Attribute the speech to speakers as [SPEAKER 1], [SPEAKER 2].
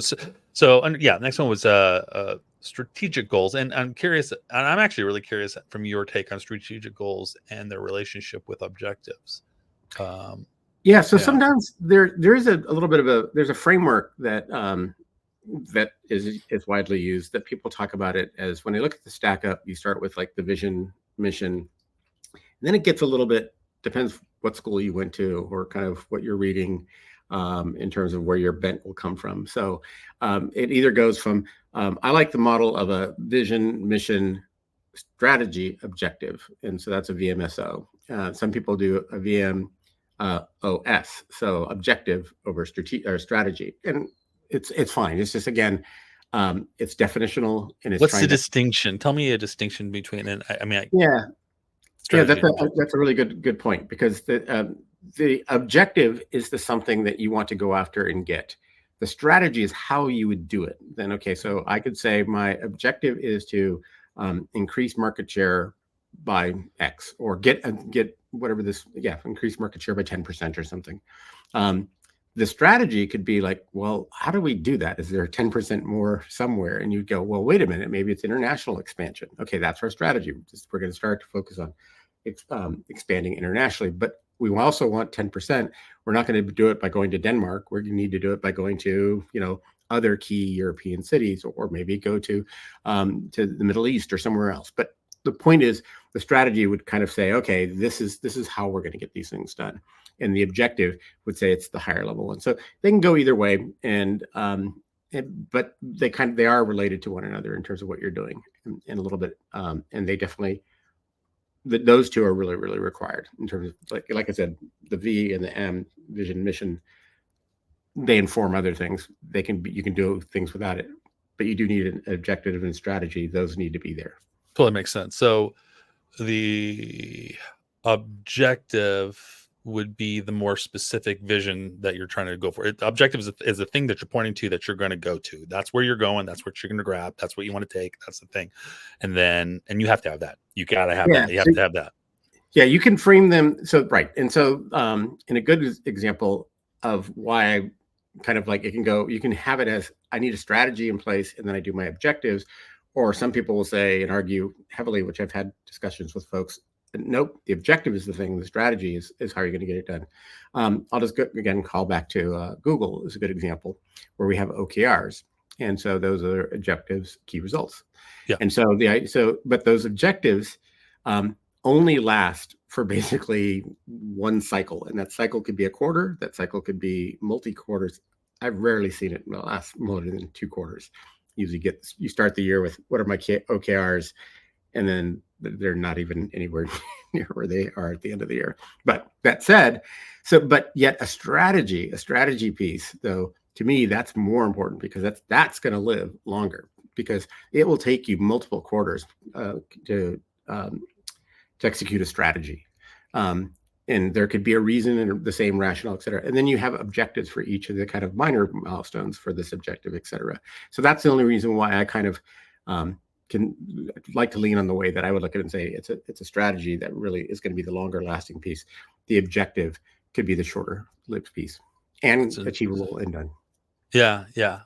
[SPEAKER 1] So, next one was strategic goals, and I'm curious, and I'm actually really curious from your take on strategic goals and their relationship with objectives. Um,
[SPEAKER 2] Yeah, so
[SPEAKER 1] yeah.
[SPEAKER 2] sometimes there is a little bit of there's a framework that that is widely used, that people talk about it as, when they look at the stack up, you start with like the vision, mission, and then it gets a little bit, depends what school you went to or kind of what you're reading, in terms of where your bent will come from. So it either goes from, I like the model of a vision, mission, strategy, objective, and so that's a VMSO. Some people do a VM OS, so objective over strategy, and it's fine. It's just, again, it's definitional, and it's
[SPEAKER 1] What's the
[SPEAKER 2] trying to,
[SPEAKER 1] distinction? Tell me a distinction between, and I mean,
[SPEAKER 2] yeah, yeah,
[SPEAKER 1] strategy and objective.
[SPEAKER 2] that's a really good point, because the objective is the something that you want to go after and get. The strategy is how you would do it. Then, okay, so I could say my objective is to increase market share by X, or get whatever this, yeah, increase market share by 10% or something. The strategy could be like, well, how do we do that? Is there 10% more somewhere? And you go, well, wait a minute, maybe it's international expansion. Okay, that's our strategy. We're going to start to focus on expanding internationally, but we also want 10%. We're not going to do it by going to Denmark. We're going to need to do it by going to, other key European cities, or maybe go to the Middle East or somewhere else. But the point is, the strategy would kind of say, okay, this is how we're going to get these things done, and the objective would say it's the higher level one. So they can go either way, but they are related to one another in terms of what you're doing, and a little bit, and they definitely, those two are really, really required in terms of, like I said, the V and the M, vision, mission, they inform other things. You can do things without it, but you do need an objective and strategy. Those need to be there.
[SPEAKER 1] Totally makes sense. So the objective would be the more specific vision that you're trying to go for. The objective is the thing that you're pointing to, that you're going to go to. That's where you're going. That's what you're going to grab. That's what you want to take. That's the thing. And you have to have that. You got to have that. You have to have that.
[SPEAKER 2] Yeah, you can frame them. So, right. And so, in a good example of why I kind of like, it can go, you can have it as, I need a strategy in place, and then I do my objectives. Or some people will say and argue heavily, which I've had discussions with folks, nope, the objective is the thing. The strategy is how you're going to get it done. I'll just again call back to Google is a good example, where we have OKRs. And so those are objectives, key results.
[SPEAKER 1] Yeah.
[SPEAKER 2] And so but those objectives only last for basically one cycle. And that cycle could be a quarter. That cycle could be multi-quarters. I've rarely seen it last more than 2 quarters. Usually you start the year with, what are my OKRs? And then they're not even anywhere near where they are at the end of the year. But that said, but yet a strategy piece, though, to me, that's more important, because that's going to live longer, because it will take you multiple quarters to execute a strategy. And there could be a reason and the same rationale, et cetera. And then you have objectives for each of the kind of minor milestones for this objective, et cetera. So that's the only reason why I kind of can like to lean on the way that I would look at it and say it's a strategy that really is going to be the longer lasting piece. The objective could be the shorter lived piece, and achievable and done.
[SPEAKER 1] Yeah.